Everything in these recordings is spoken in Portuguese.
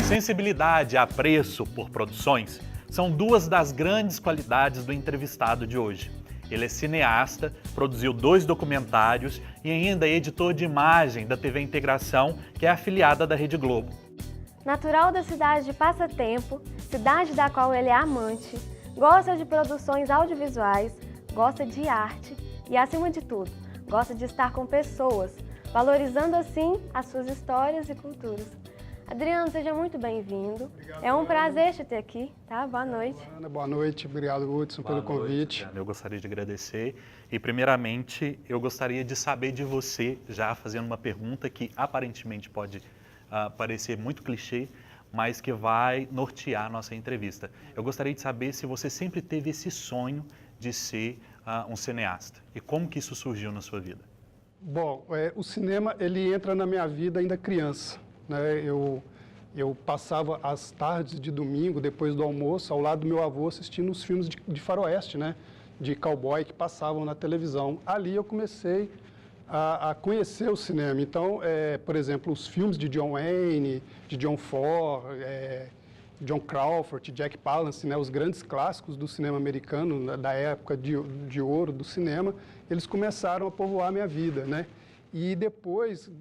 Sensibilidade e apreço por produções são duas das grandes qualidades do entrevistado de hoje. Ele é cineasta, produziu 2 documentários e ainda é editor de imagem da TV Integração, que é afiliada da Rede Globo. Natural da cidade de Passatempo, cidade da qual ele é amante, gosta de produções audiovisuais, gosta de arte e, acima de tudo, gosta de estar com pessoas, valorizando assim as suas histórias e culturas. Adriano, seja muito bem-vindo. É um prazer te ter aqui, tá? Boa noite. Ana, boa noite. Obrigado, Hudson, pelo convite. Eu gostaria de agradecer e, primeiramente, eu gostaria de saber de você, já fazendo uma pergunta que aparentemente pode parecer muito clichê, mas que vai nortear a nossa entrevista. Eu gostaria de saber se você sempre teve esse sonho de ser um cineasta e como que isso surgiu na sua vida. Bom, o cinema ele entra na minha vida ainda criança, né? Eu passava as tardes de domingo, depois do almoço, ao lado do meu avô assistindo os filmes de faroeste, né? De cowboy que passavam na televisão. Ali eu comecei a conhecer o cinema. Então, por exemplo, os filmes de John Wayne, de John Ford, John Crawford, Jack Palance, né, os grandes clássicos do cinema americano, da época de ouro do cinema, eles começaram a povoar a minha vida, né? E depois,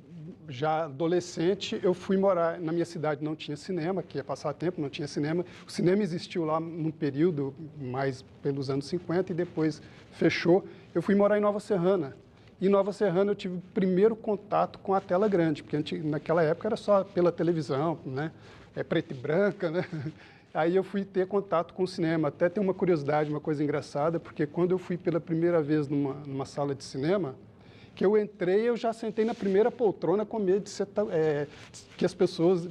já adolescente, eu fui morar na minha cidade, não tinha cinema, que ia passar tempo, não tinha cinema. O cinema existiu lá num período, mais pelos anos 50, e depois fechou. Eu fui morar em Nova Serrana. Em Nova Serrana eu tive o primeiro contato com a tela grande, porque naquela época era só pela televisão, né? Preto e branca, né? Aí eu fui ter contato com o cinema. Até tem uma curiosidade, uma coisa engraçada, porque quando eu fui pela primeira vez numa sala de cinema, que eu entrei, eu já sentei na primeira poltrona com medo de ser, que as pessoas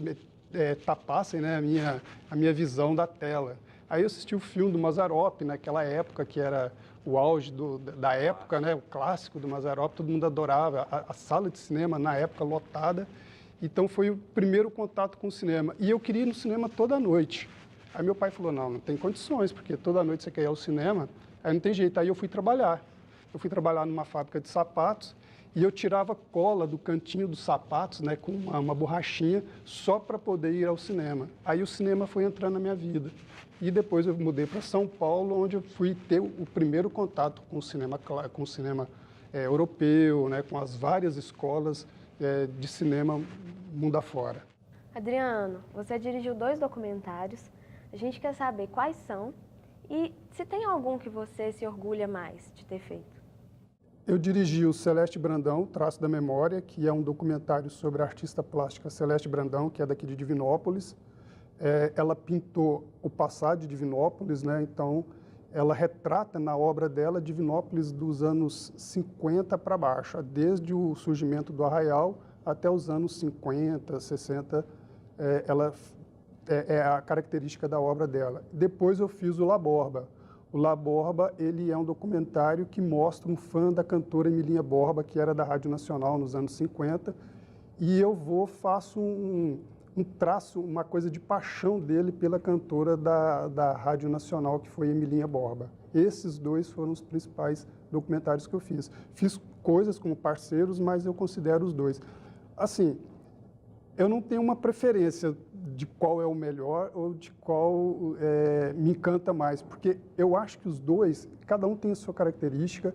tapassem, né, a minha visão da tela. Aí eu assisti o filme do Mazzaropi, naquela época, que era o auge da época, né, o clássico do Mazzaropi, todo mundo adorava. A sala de cinema, na época, lotada. Então, foi o primeiro contato com o cinema. E eu queria ir no cinema toda noite. Aí meu pai falou, não tem condições, porque toda noite você quer ir ao cinema, aí não tem jeito. Aí eu fui trabalhar. Eu fui trabalhar numa fábrica de sapatos e eu tirava cola do cantinho dos sapatos, né, com uma borrachinha, só para poder ir ao cinema. Aí o cinema foi entrando na minha vida. E depois eu mudei para São Paulo, onde eu fui ter o primeiro contato com o cinema europeu, né, com as várias escolas de cinema mundo afora. Adriano, você dirigiu 2 documentários. A gente quer saber quais são e se tem algum que você se orgulha mais de ter feito. Eu dirigi o Celeste Brandão, Traço da Memória, que é um documentário sobre a artista plástica Celeste Brandão, que é daqui de Divinópolis. Ela pintou o passado de Divinópolis, né? Então ela retrata na obra dela Divinópolis dos anos 50 para baixo, desde o surgimento do Arraial até os anos 50, 60, ela é a característica da obra dela. Depois eu fiz o La Borba. O La Borba, ele é um documentário que mostra um fã da cantora Emilinha Borba, que era da Rádio Nacional nos anos 50, e eu faço um traço, uma coisa de paixão dele pela cantora da Rádio Nacional, que foi Emilinha Borba. Esses 2 foram os principais documentários que eu fiz. Fiz coisas como parceiros, mas eu considero os 2. Assim, eu não tenho uma preferência de qual é o melhor ou de qual me encanta mais, porque eu acho que os 2, cada um tem a sua característica,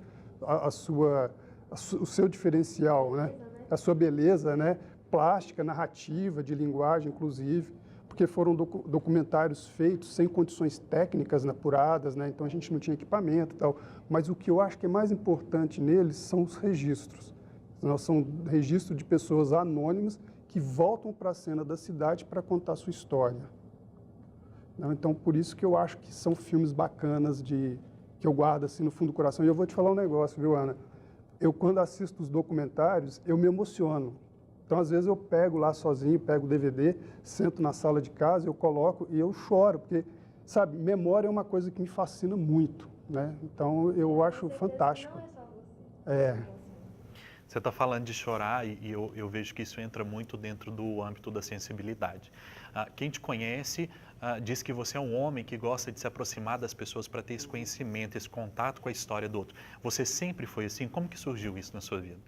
o seu diferencial, né? A sua beleza, né? Plástica, narrativa, de linguagem, inclusive, porque foram documentários feitos sem condições técnicas apuradas, né? Então a gente não tinha equipamento e tal. Mas o que eu acho que é mais importante neles são os registros. São registros de pessoas anônimas que voltam para a cena da cidade para contar a sua história. Então, por isso que eu acho que são filmes bacanas que eu guardo assim no fundo do coração. E eu vou te falar um negócio, viu, Ana? Eu, quando assisto os documentários, eu me emociono. Então, às vezes, eu pego lá sozinho, pego o DVD, sento na sala de casa, eu coloco e eu choro, porque, sabe, memória é uma coisa que me fascina muito, né? Então, eu acho fantástico. Não é só você. Você está falando de chorar e eu vejo que isso entra muito dentro do âmbito da sensibilidade. Quem te conhece diz que você é um homem que gosta de se aproximar das pessoas para ter esse conhecimento, esse contato com a história do outro. Você sempre foi assim? Como que surgiu isso na sua vida?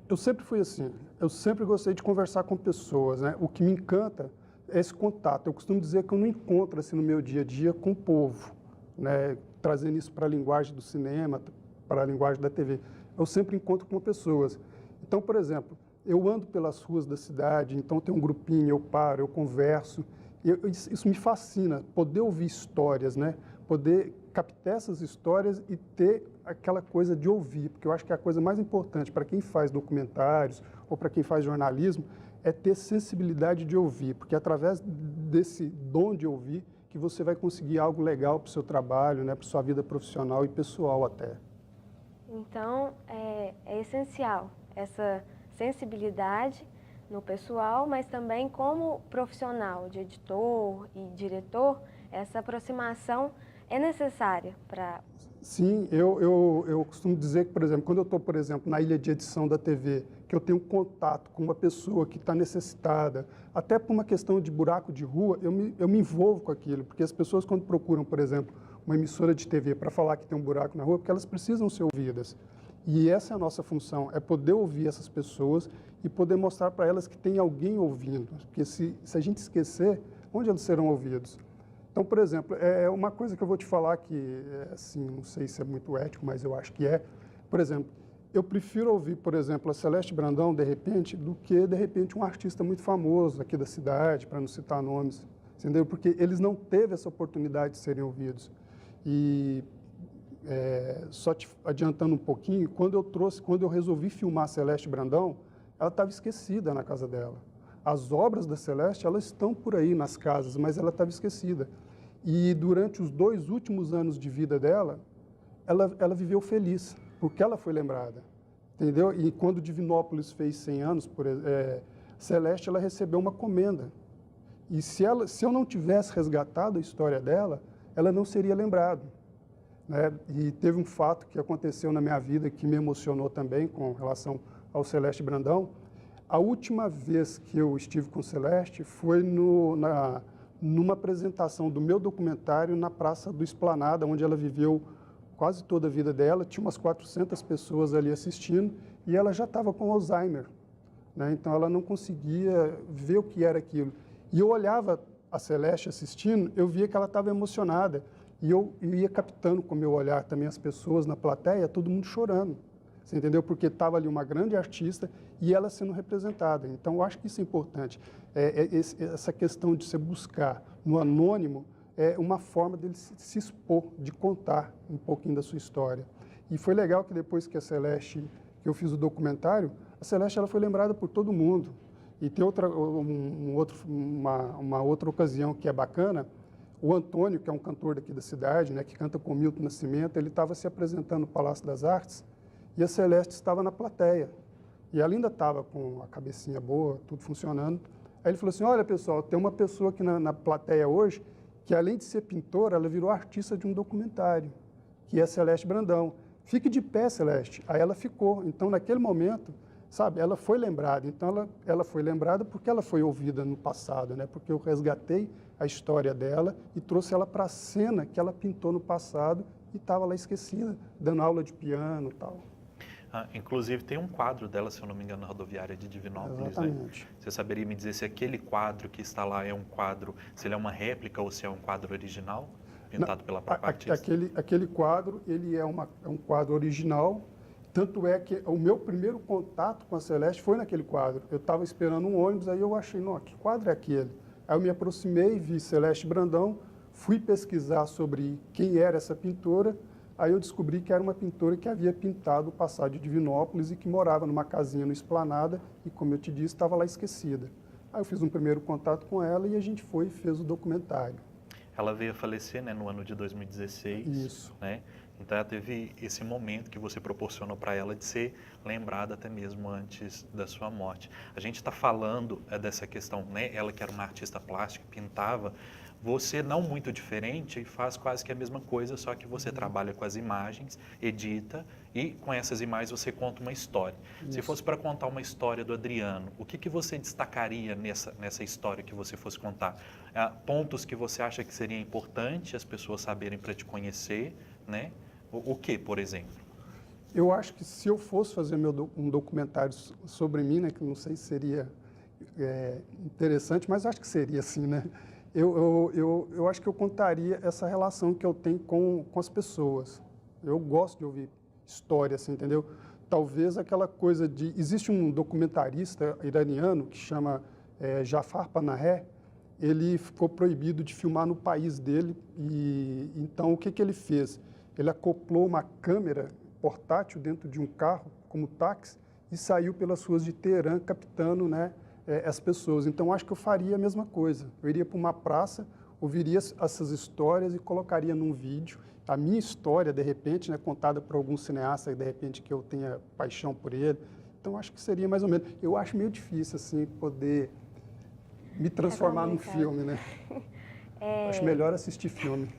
Eu sempre fui assim. Eu sempre gostei de conversar com pessoas, né? O que me encanta esse contato. Eu costumo dizer que eu não encontro assim no meu dia a dia com o povo, né? Trazendo isso para a linguagem do cinema, para a linguagem da TV. Eu sempre encontro com pessoas. Então, por exemplo, eu ando pelas ruas da cidade, então tem um grupinho, eu paro, eu converso. Isso me fascina, poder ouvir histórias, né? Poder captar essas histórias e ter aquela coisa de ouvir, porque eu acho que a coisa mais importante para quem faz documentários ou para quem faz jornalismo é ter sensibilidade de ouvir, porque é através desse dom de ouvir que você vai conseguir algo legal para o seu trabalho, né? Para a sua vida profissional e pessoal até. Então, é essencial essa sensibilidade no pessoal, mas também como profissional de editor e diretor, essa aproximação é necessária para... Sim, eu costumo dizer que, por exemplo, quando eu estou, por exemplo, na ilha de edição da TV, que eu tenho contato com uma pessoa que está necessitada, até por uma questão de buraco de rua, eu me envolvo com aquilo, porque as pessoas quando procuram, por exemplo, uma emissora de TV para falar que tem um buraco na rua, porque elas precisam ser ouvidas. E essa é a nossa função, é poder ouvir essas pessoas e poder mostrar para elas que tem alguém ouvindo, porque se a gente esquecer, onde eles serão ouvidos? Então, por exemplo, é uma coisa que eu vou te falar que, assim, não sei se é muito ético, mas eu acho que é. Por exemplo, eu prefiro ouvir, por exemplo, a Celeste Brandão, de repente, do que, de repente, um artista muito famoso aqui da cidade, para não citar nomes, entendeu? Porque eles não teve essa oportunidade de serem ouvidos. E, só te adiantando um pouquinho, quando eu resolvi filmar a Celeste Brandão, ela estava esquecida na casa dela. As obras da Celeste, elas estão por aí nas casas, mas ela estava esquecida. E durante os 2 últimos anos de vida dela, ela viveu feliz, porque ela foi lembrada, entendeu? E quando Divinópolis fez 100 anos, Celeste, ela recebeu uma comenda. E se eu não tivesse resgatado a história dela, ela não seria lembrada, né? E teve um fato que aconteceu na minha vida que me emocionou também com relação ao Celeste Brandão. A última vez que eu estive com Celeste foi numa apresentação do meu documentário na Praça do Esplanada, onde ela viveu quase toda a vida dela. Tinha umas 400 pessoas ali assistindo e ela já estava com Alzheimer, né? Então ela não conseguia ver o que era aquilo. E eu olhava a Celeste assistindo, eu via que ela estava emocionada e eu ia captando com o meu olhar também as pessoas na plateia, todo mundo chorando. Você entendeu? Porque estava ali uma grande artista e ela sendo representada. Então, eu acho que isso é importante. Essa questão de você buscar no anônimo é uma forma dele se expor, de contar um pouquinho da sua história. E foi legal que depois que que eu fiz o documentário, a Celeste ela foi lembrada por todo mundo. E tem uma outra ocasião que é bacana. O Antônio, que é um cantor daqui da cidade, né, que canta com Milton Nascimento, ele estava se apresentando no Palácio das Artes, e a Celeste estava na plateia. E ela ainda estava com a cabecinha boa, tudo funcionando. Aí ele falou assim, olha pessoal, tem uma pessoa aqui na plateia hoje que além de ser pintora, ela virou artista de um documentário, que é a Celeste Brandão. Fique de pé, Celeste. Aí ela ficou. Então, naquele momento, sabe, ela foi lembrada. Então, ela foi lembrada porque ela foi ouvida no passado, né? Porque eu resgatei a história dela e trouxe ela para a cena que ela pintou no passado e estava lá esquecida, dando aula de piano e tal. Inclusive, tem um quadro dela, se eu não me engano, na rodoviária de Divinópolis, exatamente, né? Você saberia me dizer se aquele quadro que está lá é um quadro, se ele é uma réplica ou se é um quadro original, pintado pela própria artista? Aquele quadro, ele é um quadro original, tanto é que o meu primeiro contato com a Celeste foi naquele quadro. Eu estava esperando um ônibus, aí eu achei, não, que quadro é aquele? Aí eu me aproximei, vi Celeste Brandão, fui pesquisar sobre quem era essa pintora. Aí eu descobri que era uma pintora que havia pintado o passado de Divinópolis e que morava numa casinha no Esplanada e, como eu te disse, estava lá esquecida. Aí eu fiz um primeiro contato com ela e a gente foi e fez o documentário. Ela veio a falecer, né, no ano de 2016. Isso. Né? Então ela teve esse momento que você proporcionou para ela de ser lembrada até mesmo antes da sua morte. A gente está falando dessa questão, né? Ela que era uma artista plástica, pintava. Você não muito diferente, faz quase que a mesma coisa, só que você trabalha com as imagens, edita e com essas imagens você conta uma história. Isso. Se fosse para contar uma história do Adriano, o que você destacaria nessa história que você fosse contar? Pontos que você acha que seria importante as pessoas saberem para te conhecer, né? O que, por exemplo? Eu acho que se eu fosse fazer um documentário sobre mim, né, que não sei se seria interessante, mas acho que seria assim, né? Eu acho que eu contaria essa relação que eu tenho com as pessoas. Eu gosto de ouvir história, assim, entendeu? Talvez aquela coisa de... Existe um documentarista iraniano que chama Jafar Panahi. Ele ficou proibido de filmar no país dele e então o que ele fez? Ele acoplou uma câmera portátil dentro de um carro como táxi e saiu pelas ruas de Teherã captando, né, as pessoas. Então acho que eu faria a mesma coisa. Eu iria para uma praça, ouviria essas histórias e colocaria num vídeo a minha história, de repente, né, contada por algum cineasta, de repente, que eu tenha paixão por ele. Então, acho que seria mais ou menos. Eu acho meio difícil, assim, poder me transformar num filme, né? Acho melhor assistir filme.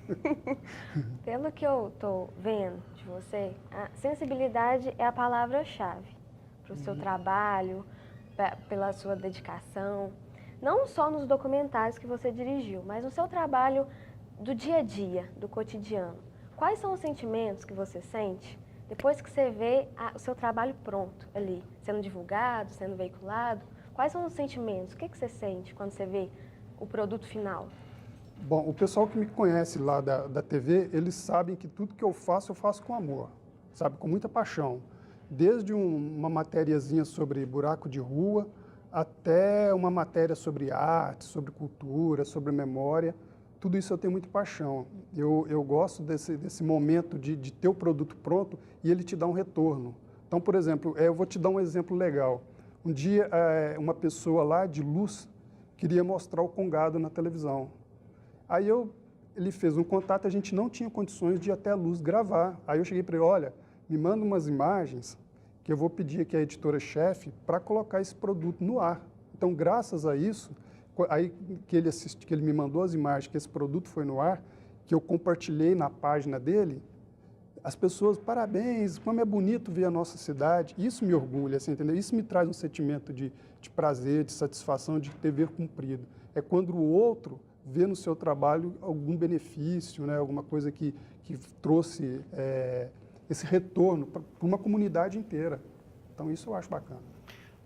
Pelo que eu estou vendo de você, a sensibilidade é a palavra-chave para o seu trabalho, pela sua dedicação. Não só nos documentários que você dirigiu, mas no seu trabalho do dia a dia, do cotidiano. Quais são os sentimentos que você sente depois que você vê o seu trabalho pronto ali, sendo divulgado, sendo veiculado? Quais são os sentimentos? O que você sente quando você vê o produto final? Bom, o pessoal que me conhece lá da TV, eles sabem que tudo que eu faço com amor, sabe? Com muita paixão. Desde uma matériazinha sobre buraco de rua, até uma matéria sobre arte, sobre cultura, sobre memória. Tudo isso eu tenho muita paixão. Eu gosto desse momento de ter o produto pronto e ele te dá um retorno. Então, por exemplo, eu vou te dar um exemplo legal. Um dia, uma pessoa lá de Luz queria mostrar o Congado na televisão. Aí ele fez um contato, a gente não tinha condições de ir até a Luz gravar. Aí eu cheguei para ele, olha, me manda umas imagens que eu vou pedir aqui à editora-chefe para colocar esse produto no ar. Então, graças a isso, aí que ele me mandou as imagens, que esse produto foi no ar, que eu compartilhei na página dele, as pessoas, parabéns, como é bonito ver a nossa cidade. Isso me orgulha, assim, entendeu? Isso me traz um sentimento de prazer, de satisfação, de dever cumprido. É quando o outro vê no seu trabalho algum benefício, né? Alguma coisa que trouxe esse retorno para uma comunidade inteira. Então, isso eu acho bacana.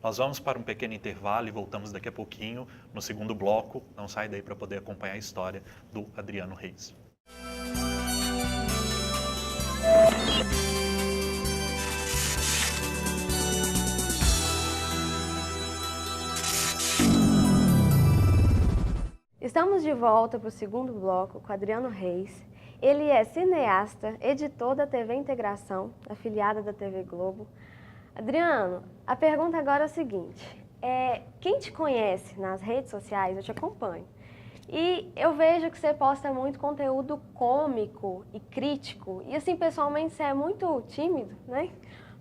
Nós vamos para um pequeno intervalo e voltamos daqui a pouquinho no segundo bloco. Não sai daí para poder acompanhar a história do Adriano Reis. Estamos de volta para o segundo bloco com Adriano Reis. Ele é cineasta, editor da TV Integração, afiliada da TV Globo. Adriano, a pergunta agora é a seguinte, quem te conhece nas redes sociais, eu te acompanho, e eu vejo que você posta muito conteúdo cômico e crítico, e assim, pessoalmente, você é muito tímido, né?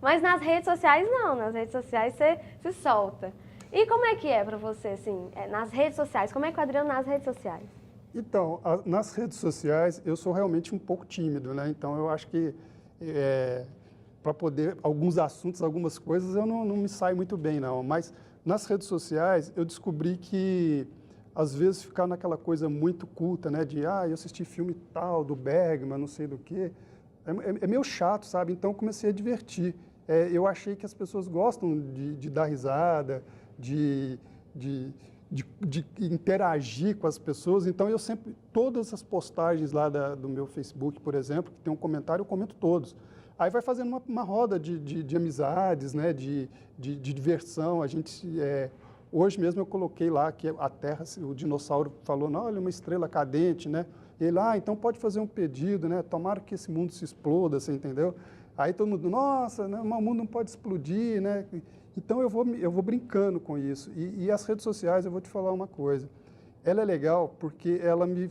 Mas nas redes sociais, não, nas redes sociais você se solta. E como é que é para você, assim, nas redes sociais, como é que o Adriano nas redes sociais? Então, nas redes sociais, eu sou realmente um pouco tímido, né? Então, eu acho que para poder, alguns assuntos, algumas coisas, eu não me saio muito bem, não. Mas nas redes sociais, eu descobri que, às vezes, ficar naquela coisa muito culta, né? De, eu assisti filme tal, do Bergman, não sei do quê. É meio chato, sabe? Então, eu comecei a divertir. Eu achei que as pessoas gostam de dar risada, de interagir com as pessoas. Então, eu sempre, todas as postagens lá do meu Facebook, por exemplo, que tem um comentário, eu comento todos. Aí vai fazendo uma roda de amizades, né, de diversão. A gente, hoje mesmo eu coloquei lá que a Terra, o dinossauro falou, não, olha, uma estrela cadente, né? E ele, então pode fazer um pedido, né? Tomara que esse mundo se exploda, você entendeu? Aí todo mundo, nossa, né, o mundo não pode explodir, né? Então eu vou brincando com isso. E as redes sociais, eu vou te falar uma coisa. Ela é legal porque ela me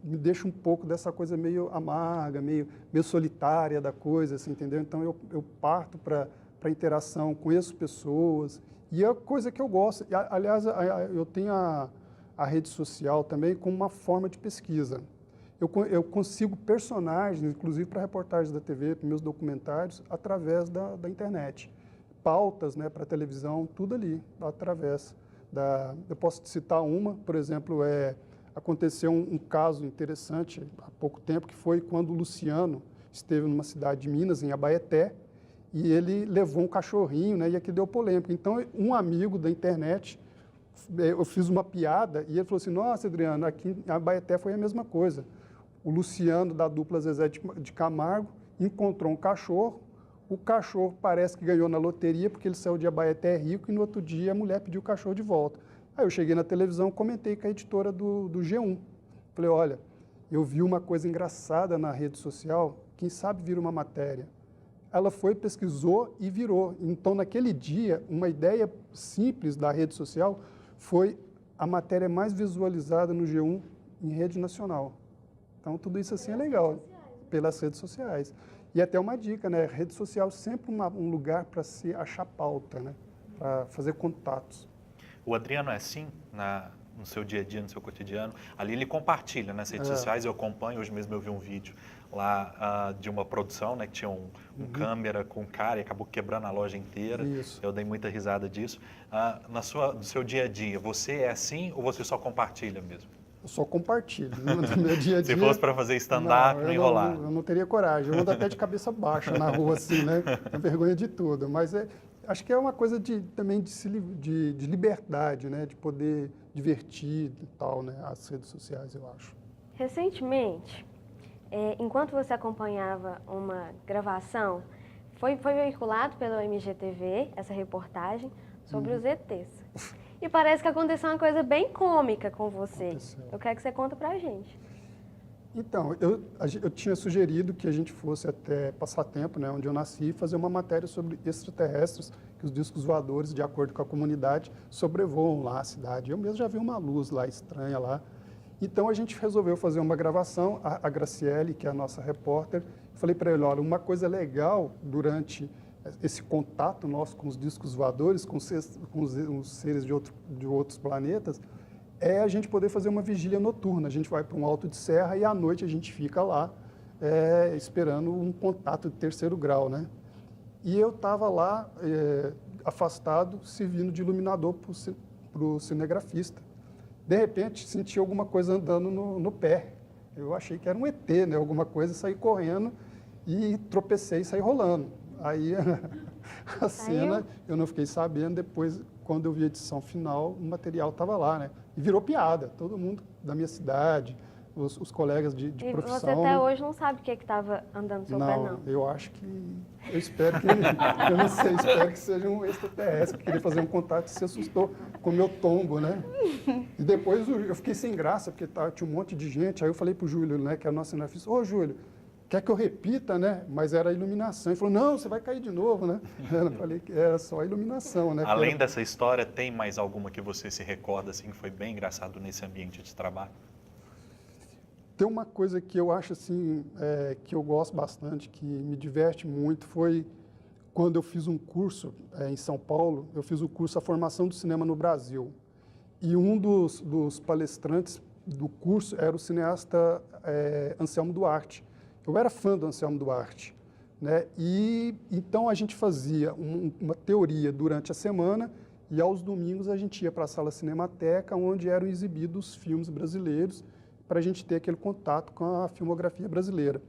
deixa um pouco dessa coisa meio amarga, meio solitária da coisa, assim, entendeu? Então eu parto para a interação, conheço pessoas, e é a coisa que eu gosto. Aliás, eu tenho a rede social também como uma forma de pesquisa. Eu consigo personagens, inclusive para reportagens da TV, para meus documentários, através da internet. Pautas, né, para televisão, tudo ali, através eu posso citar uma, por exemplo, aconteceu um caso interessante há pouco tempo, que foi quando o Luciano esteve numa cidade de Minas, em Abaeté, e ele levou um cachorrinho, né, e aqui deu polêmica. Então, um amigo da internet eu fiz uma piada e ele falou assim, nossa, Adriano, aqui em Abaeté foi a mesma coisa. O Luciano, da dupla Zezé de Camargo, encontrou um cachorro, o cachorro parece que ganhou na loteria porque ele saiu de Abaeté rico e no outro dia a mulher pediu o cachorro de volta. Aí eu cheguei na televisão, comentei com a editora do G1. Falei, olha, eu vi uma coisa engraçada na rede social, quem sabe vira uma matéria. Ela foi, pesquisou e virou. Então, naquele dia, uma ideia simples da rede social foi a matéria mais visualizada no G1 em rede nacional. Então, tudo isso assim é legal, pelas redes sociais. E até uma dica, né? Rede social sempre um lugar para se achar pauta, né? Para fazer contatos. O Adriano é assim no seu dia a dia, no seu cotidiano? Ali ele compartilha nas redes sociais, eu acompanho. Hoje mesmo eu vi um vídeo lá de uma produção, né, que tinha um câmera com um cara e acabou quebrando a loja inteira. Isso. Eu dei muita risada disso. No seu dia a dia, você é assim ou você só compartilha mesmo? Eu só compartilho. No meu dia a dia. Se fosse para fazer stand-up, não ia rolar. Eu não teria coragem. Eu ando até de cabeça baixa na rua, assim, né? Tenho vergonha de tudo. Mas acho que é uma coisa também de liberdade, né? De poder divertir e tal, né? As redes sociais, eu acho. Recentemente, enquanto você acompanhava uma gravação, foi veiculado pelo MGTV essa reportagem sobre os ETs. E parece que aconteceu uma coisa bem cômica com você. Aconteceu. Eu quero que você conte pra gente. Então, eu tinha sugerido que a gente fosse até Passatempo, né, onde eu nasci, fazer uma matéria sobre extraterrestres, que os discos voadores, de acordo com a comunidade, sobrevoam lá a cidade. Eu mesmo já vi uma luz lá estranha lá. Então, a gente resolveu fazer uma gravação, a Graciele, que é a nossa repórter, falei para ele, olha, uma coisa legal durante esse contato nosso com os discos voadores, com os seres de outros planetas, é a gente poder fazer uma vigília noturna. A gente vai para um alto de serra e à noite a gente fica lá esperando um contato de terceiro grau, né? E eu estava lá afastado, servindo de iluminador para o cinegrafista. De repente, senti alguma coisa andando no pé. Eu achei que era um ET, né? Alguma coisa, saí correndo e tropecei e saí rolando. Aí a cena, eu não fiquei sabendo, depois, quando eu vi a edição final, o material estava lá, né? E virou piada, todo mundo da minha cidade, os colegas de profissão. E você até hoje não sabe o que estava andando no seu pé, não? Eu acho que, eu espero que, eu não sei, espero que seja um extraterrestre, que queria fazer um contato e se assustou com o meu tombo, né? E depois eu fiquei sem graça, porque tinha um monte de gente, aí eu falei para o Júlio, né, que é o nosso cinegrafista, ô Júlio, quer que eu repita, né? Mas era a iluminação. Ele falou, não, você vai cair de novo, né? Eu falei que era só a iluminação, né? Além dessa história, tem mais alguma que você se recorda, assim, que foi bem engraçado nesse ambiente de trabalho? Tem uma coisa que eu acho, assim, que eu gosto bastante, que me diverte muito, foi quando eu fiz um curso em São Paulo, eu fiz o curso A Formação do Cinema no Brasil. E um dos palestrantes do curso era o cineasta Anselmo Duarte. Eu era fã do Anselmo Duarte, né? E então a gente fazia uma teoria durante a semana e aos domingos a gente ia para a sala Cinemateca, onde eram exibidos filmes brasileiros, para a gente ter aquele contato com a filmografia brasileira.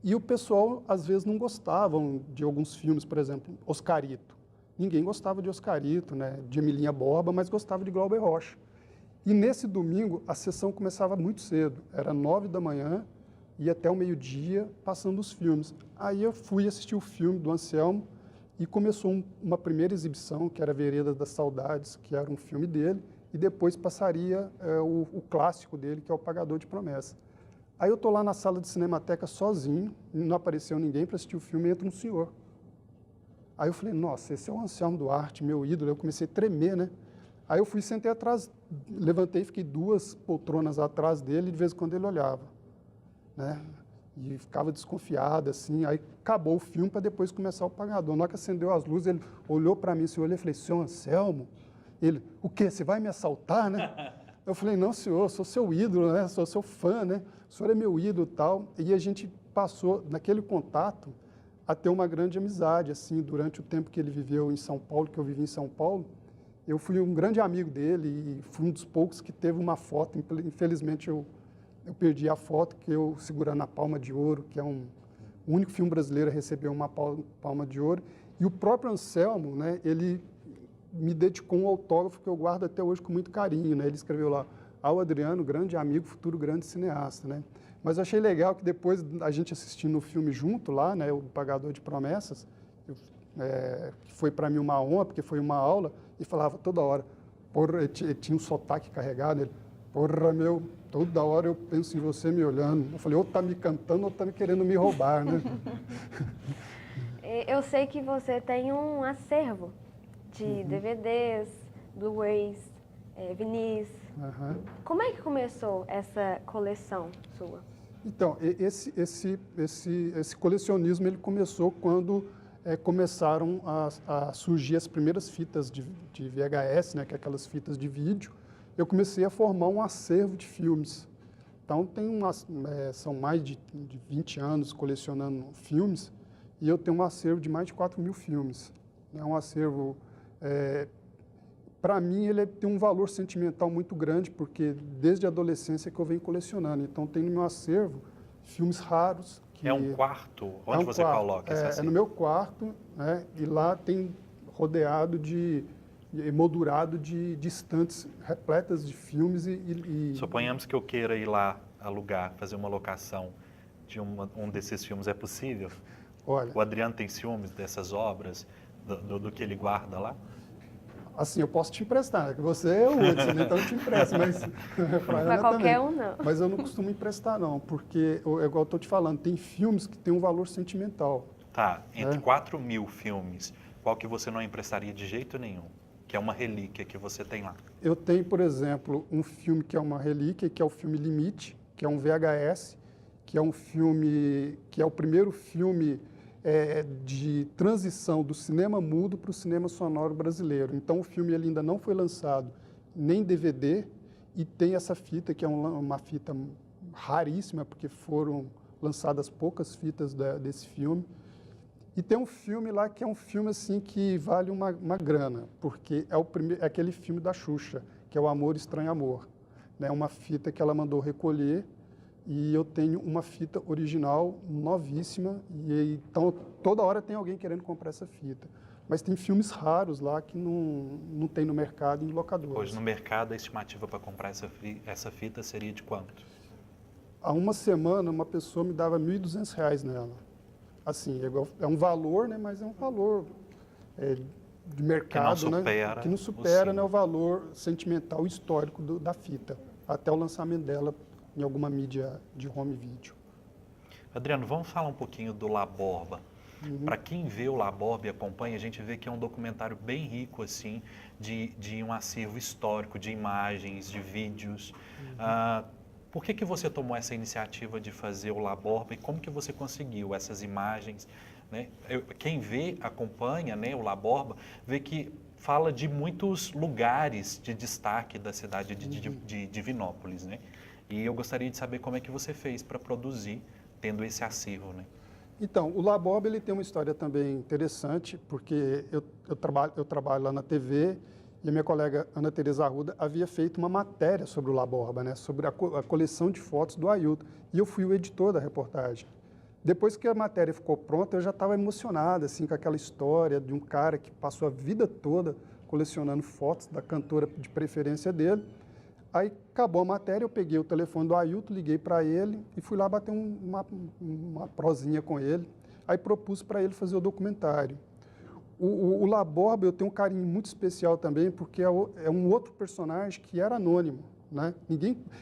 E o pessoal, às vezes, não gostavam de alguns filmes, por exemplo, Oscarito. Ninguém gostava de Oscarito, né? De Emilinha Borba, mas gostava de Glauber Rocha. E nesse domingo, a sessão começava muito cedo, era 9 da manhã, e até o meio-dia, passando os filmes. Aí eu fui assistir o filme do Anselmo e começou uma primeira exibição, que era Vereda das Saudades, que era um filme dele, e depois passaria o clássico dele, que é O Pagador de Promessa. Aí eu estou lá na sala de Cinemateca sozinho, não apareceu ninguém para assistir o filme, e entra um senhor. Aí eu falei, nossa, esse é o Anselmo Duarte, meu ídolo. Eu comecei a tremer, né? Aí eu fui, sentei atrás, levantei, fiquei 2 poltronas atrás dele, e de vez em quando ele olhava, né? E ficava desconfiado, assim. Aí acabou o filme para depois começar o Pagador. Na hora que acendeu as luzes, ele olhou para mim, eu olhei e falei, senhor Anselmo? Ele, o quê? Você vai me assaltar, né? Eu falei, não, senhor, sou seu ídolo, né? Sou seu fã, né? O senhor é meu ídolo e tal. E a gente passou, naquele contato, a ter uma grande amizade, assim, durante o tempo que ele viveu em São Paulo, que eu vivi em São Paulo. Eu fui um grande amigo dele e fui um dos poucos que teve uma foto. Infelizmente, eu perdi a foto, que eu segurando a Palma de Ouro, que é o único filme brasileiro a receber uma Palma de Ouro. E o próprio Anselmo, né, ele me dedicou um autógrafo que eu guardo até hoje com muito carinho, né? Ele escreveu lá, ao Adriano, grande amigo, futuro grande cineasta, né? Mas eu achei legal que depois a gente assistindo o filme junto lá, né? O Pagador de Promessas, que foi para mim uma honra, porque foi uma aula, e falava toda hora, porra, ele tinha um sotaque carregado, ele, porra, meu, toda hora eu penso em você me olhando. Eu falei, ou tá me cantando ou tá me querendo me roubar, né? Eu sei que você tem um acervo de DVDs, Blu-rays, vinis. Como é que começou essa coleção sua? Então, esse colecionismo ele começou quando começaram a surgir as primeiras fitas de VHS, né, que é aquelas fitas de vídeo. Eu comecei a formar um acervo de filmes. Então, são mais de 20 anos colecionando filmes e eu tenho um acervo de mais de 4.000 filmes. É um acervo, para mim, ele tem um valor sentimental muito grande, porque desde a adolescência que eu venho colecionando. Então, tem no meu acervo filmes raros. É um quarto? Onde você coloca esse acervo? É no meu quarto, né? E lá tem rodeado emoldurado de estantes repletas de filmes Suponhamos que eu queira ir lá alugar, fazer uma locação de um desses filmes, é possível? Olha, o Adriano tem ciúmes dessas obras, do que ele guarda lá? Assim, eu posso te emprestar, que você é o Hudson, então eu te empresto, mas para qualquer um não. Mas eu não costumo emprestar não, porque, igual eu estou te falando, tem filmes que têm um valor sentimental. Tá, entre 4.000 filmes, qual que você não emprestaria de jeito nenhum? Que é uma relíquia que você tem lá? Eu tenho, por exemplo, um filme que é uma relíquia, que é o filme Limite, que é um VHS, que é um filme, que é o primeiro filme de transição do cinema mudo para o cinema sonoro brasileiro. Então, o filme ele ainda não foi lançado nem DVD e tem essa fita, que é uma fita raríssima, porque foram lançadas poucas fitas desse filme. E tem um filme lá que é um filme assim que vale uma grana, porque é aquele filme da Xuxa, que é O Amor Estranho Amor. É uma fita que ela mandou recolher e eu tenho uma fita original novíssima e então toda hora tem alguém querendo comprar essa fita. Mas tem filmes raros lá que não tem no mercado em locadoras. Hoje no mercado a estimativa para comprar essa fita seria de quanto? Há uma semana uma pessoa me dava R$ 1.200 nela. Assim, é um valor, né, mas é um valor de mercado, que não supera, né, o valor sentimental histórico da fita, até o lançamento dela em alguma mídia de home video. Adriano, vamos falar um pouquinho do La Borba. Para quem vê o La Borba e acompanha, a gente vê que é um documentário bem rico assim, de um acervo histórico, de imagens, de vídeos. Por que você tomou essa iniciativa de fazer o La Borba e como que você conseguiu essas imagens? Né? Quem vê, acompanha, né, o La Borba, vê que fala de muitos lugares de destaque da cidade de Divinópolis. Né? E eu gostaria de saber como é que você fez para produzir, tendo esse acervo. Né? Então, o La Borba ele tem uma história também interessante, porque eu trabalho lá na TV, e a minha colega Ana Teresa Arruda havia feito uma matéria sobre o La Borba, né, sobre a coleção de fotos do Ailton, e eu fui o editor da reportagem. Depois que a matéria ficou pronta, eu já estava emocionado assim, com aquela história de um cara que passou a vida toda colecionando fotos da cantora de preferência dele. Aí acabou a matéria, eu peguei o telefone do Ailton, liguei para ele e fui lá bater uma prosinha com ele. Aí propus para ele fazer o documentário. O La Borba eu tenho um carinho muito especial também, porque é um outro personagem que era anônimo. Né?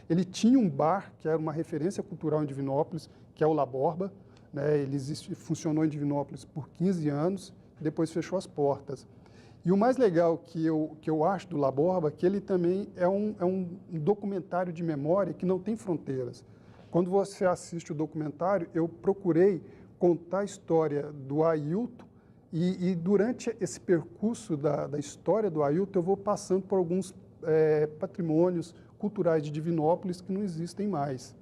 Ele tinha um bar, que era uma referência cultural em Divinópolis, que é o La Borba. Né? Ele funcionou em Divinópolis por 15 anos, depois fechou as portas. E o mais legal que eu acho do La Borba é que ele também é um documentário de memória que não tem fronteiras. Quando você assiste o documentário, eu procurei contar a história do Ailton, e durante esse percurso da história do Ailton, eu vou passando por alguns patrimônios culturais de Divinópolis que não existem mais.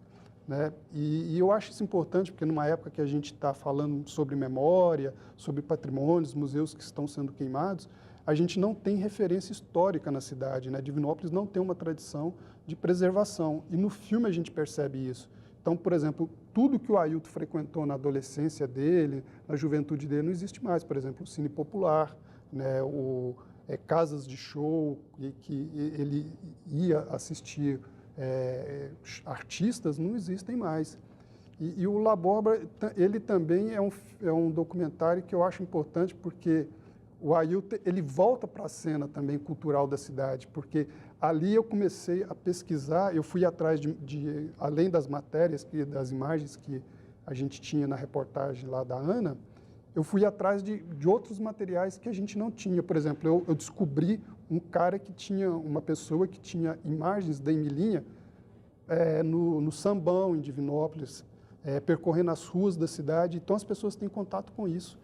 Né? E eu acho isso importante, porque numa época que a gente está falando sobre memória, sobre patrimônios, museus que estão sendo queimados, a gente não tem referência histórica na cidade. Né? Divinópolis não tem uma tradição de preservação, e no filme a gente percebe isso. Então, por exemplo, tudo que o Ailton frequentou na adolescência dele, na juventude dele, não existe mais. Por exemplo, o Cine Popular, né? casas de show, e que ele ia assistir artistas, não existem mais. E o La Borba, ele também é um documentário que eu acho importante, porque o Ailton, ele volta para a cena também cultural da cidade, porque ali eu comecei a pesquisar, eu fui atrás além das matérias, das imagens que a gente tinha na reportagem lá da Ana, eu fui atrás de outros materiais que a gente não tinha. Por exemplo, eu descobri uma pessoa que tinha imagens da Emilinha no Sambão, em Divinópolis, percorrendo as ruas da cidade. Então, as pessoas têm contato com isso.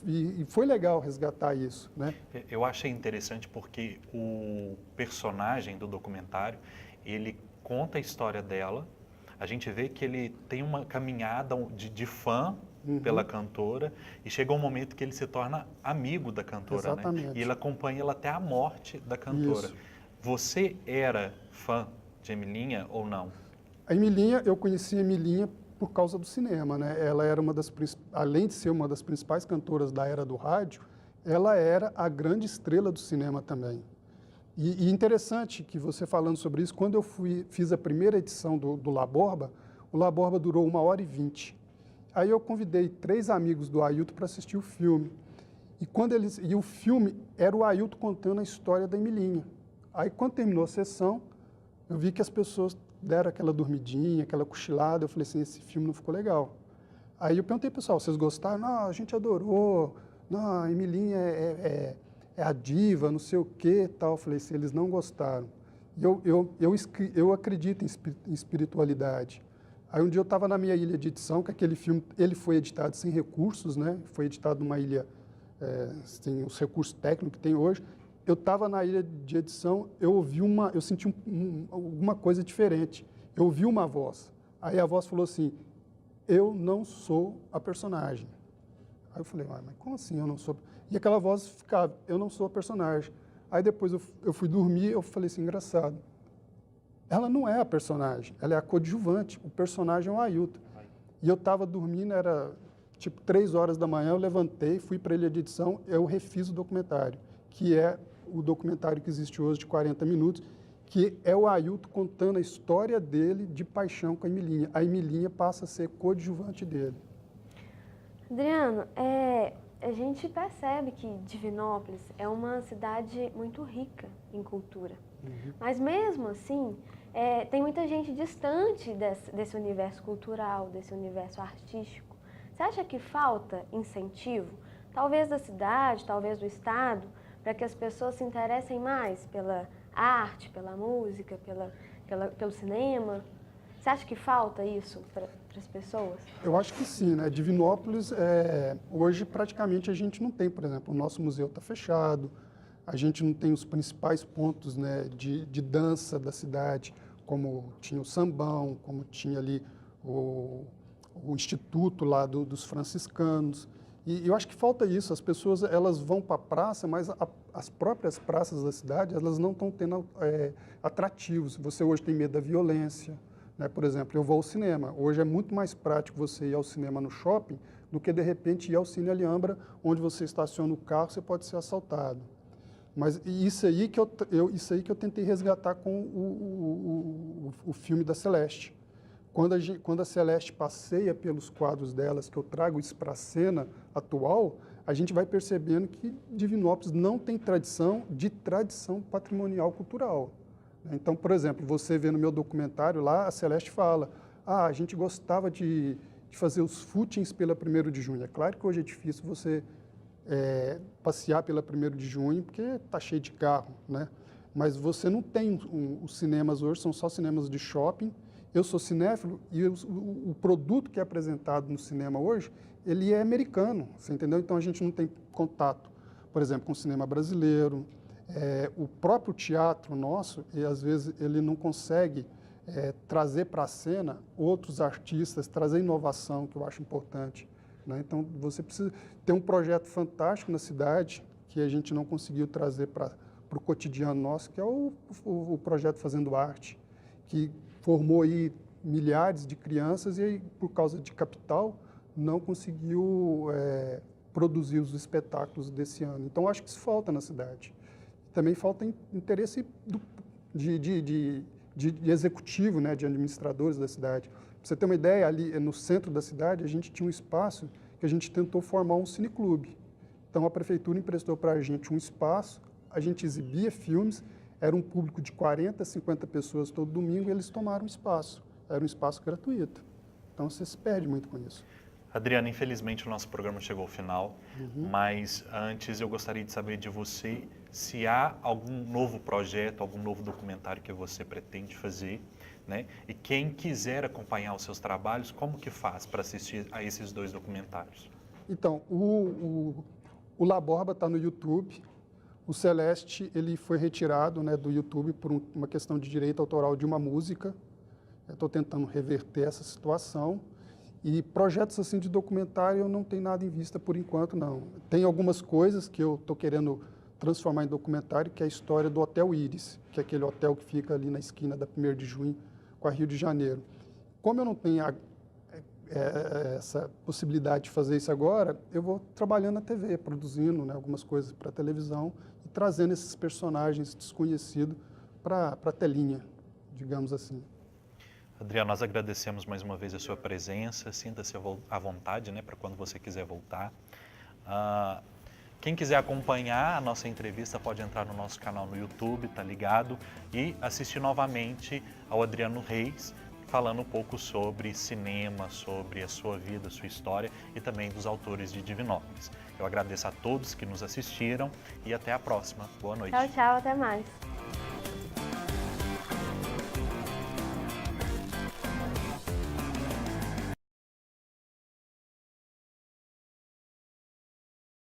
E foi legal resgatar isso, né? Eu achei interessante porque o personagem do documentário, ele conta a história dela. A gente vê que ele tem uma caminhada de fã pela cantora e chega um momento que ele se torna amigo da cantora, Exatamente. né? E ele acompanha ela até a morte da cantora. Isso. Você era fã de Emilinha ou não? A Emilinha, eu conheci a Emilinha por causa do cinema, né? Ela era além de ser uma das principais cantoras da era do rádio, ela era a grande estrela do cinema também. E interessante que você falando sobre isso, quando eu fiz a primeira edição do La Borba, o La Borba durou 1h20. Aí eu convidei 3 amigos do Ailton para assistir o filme. E o filme era o Ailton contando a história da Emilinha. Aí quando terminou a sessão, eu vi que as pessoas deram aquela dormidinha, aquela cochilada. Eu falei assim, esse filme não ficou legal. Aí eu perguntei, pessoal, vocês gostaram? Não, a gente adorou. Não, a Emilinha é a diva, não sei o quê e tal. Eu falei assim, eles não gostaram. E eu acredito em espiritualidade. Aí um dia eu estava na minha ilha de edição, que aquele filme, ele foi editado sem recursos, né? Foi editado numa ilha sem os recursos técnicos que tem hoje. Eu estava na ilha de edição, eu senti alguma coisa diferente. Eu ouvi uma voz. Aí a voz falou assim, eu não sou a personagem. Aí eu falei, mas como assim eu não sou? E aquela voz ficava, eu não sou a personagem. Aí depois eu fui dormir, eu falei assim, engraçado. Ela não é a personagem, ela é a coadjuvante. O personagem é o Ailton. E eu estava dormindo, era tipo 3 horas da manhã, eu levantei, fui para a ilha de edição, eu refiz o documentário, que é o documentário que existe hoje de 40 minutos, que é o Ailton contando a história dele de paixão com a Emilinha. A Emilinha passa a ser coadjuvante dele. Adriano, a gente percebe que Divinópolis é uma cidade muito rica em cultura. Mas mesmo assim, tem muita gente distante desse universo cultural, desse universo artístico. Você acha que falta incentivo, talvez da cidade, talvez do estado, para que as pessoas se interessem mais pela arte, pela música, pelo cinema? Você acha que falta isso para as pessoas? Eu acho que sim, né? Divinópolis, hoje praticamente a gente não tem, por exemplo, o nosso museu está fechado, a gente não tem os principais pontos, né, de dança da cidade, como tinha o Sambão, como tinha ali o instituto lá dos franciscanos. E eu acho que falta isso, as pessoas elas vão para a praça, mas as próprias praças da cidade elas não estão tendo atrativos. Você hoje tem medo da violência, né? Por exemplo, eu vou ao cinema. Hoje é muito mais prático você ir ao cinema no shopping do que, de repente, ir ao Cine Alhambra, onde você estaciona o carro, você pode ser assaltado. Mas isso aí que eu tentei resgatar com o filme da Celeste. Quando a Celeste passeia pelos quadros delas, que eu trago isso para a cena atual, a gente vai percebendo que Divinópolis não tem tradição patrimonial cultural. Então, por exemplo, você vê no meu documentário lá, a Celeste fala, a gente gostava de fazer os footings pela 1º de junho. É claro que hoje é difícil você passear pela 1º de junho, porque está cheio de carro, né? Mas você não tem, os cinemas hoje são só cinemas de shopping. Eu sou cinéfilo e o produto que é apresentado no cinema hoje, ele é americano, você entendeu? Então a gente não tem contato, por exemplo, com o cinema brasileiro. O próprio teatro nosso, e às vezes ele não consegue trazer para a cena outros artistas, trazer inovação, que eu acho importante, né? Então você precisa ter um projeto fantástico na cidade, que a gente não conseguiu trazer para o cotidiano nosso, que é o projeto Fazendo Arte, que formou aí milhares de crianças e aí, por causa de capital, não conseguiu produzir os espetáculos desse ano. Então, acho que isso falta na cidade. Também falta interesse de executivo, né, de administradores da cidade. Pra você ter uma ideia, ali no centro da cidade, a gente tinha um espaço que a gente tentou formar um cineclube. Então, a prefeitura emprestou para a gente um espaço, a gente exibia filmes, era um público de 40, 50 pessoas todo domingo e eles tomaram o espaço. Era um espaço gratuito. Então, você se perde muito com isso. Adriano, infelizmente o nosso programa chegou ao final, mas antes eu gostaria de saber de você se há algum novo projeto, algum novo documentário que você pretende fazer, né? E quem quiser acompanhar os seus trabalhos, como que faz para assistir a esses 2 documentários? Então, o La Borba está no YouTube. O Celeste, ele foi retirado, né, do YouTube por uma questão de direito autoral de uma música. Estou tentando reverter essa situação. E projetos assim de documentário eu não tenho nada em vista por enquanto, não. Tem algumas coisas que eu estou querendo transformar em documentário, que é a história do Hotel Íris, que é aquele hotel que fica ali na esquina da 1º de junho com a Rio de Janeiro. Como eu não tenho essa possibilidade de fazer isso agora, eu vou trabalhando na TV, produzindo, né, algumas coisas para televisão e trazendo esses personagens desconhecidos para a telinha, digamos assim. Adriano, nós agradecemos mais uma vez a sua presença, sinta-se à vontade, né, para quando você quiser voltar. Quem quiser acompanhar a nossa entrevista pode entrar no nosso canal no YouTube, tá ligado? E assistir novamente ao Adriano Reis, falando um pouco sobre cinema, sobre a sua vida, a sua história e também dos autores de Divinópolis. Eu agradeço a todos que nos assistiram e até a próxima. Boa noite. Tchau, tchau, até mais.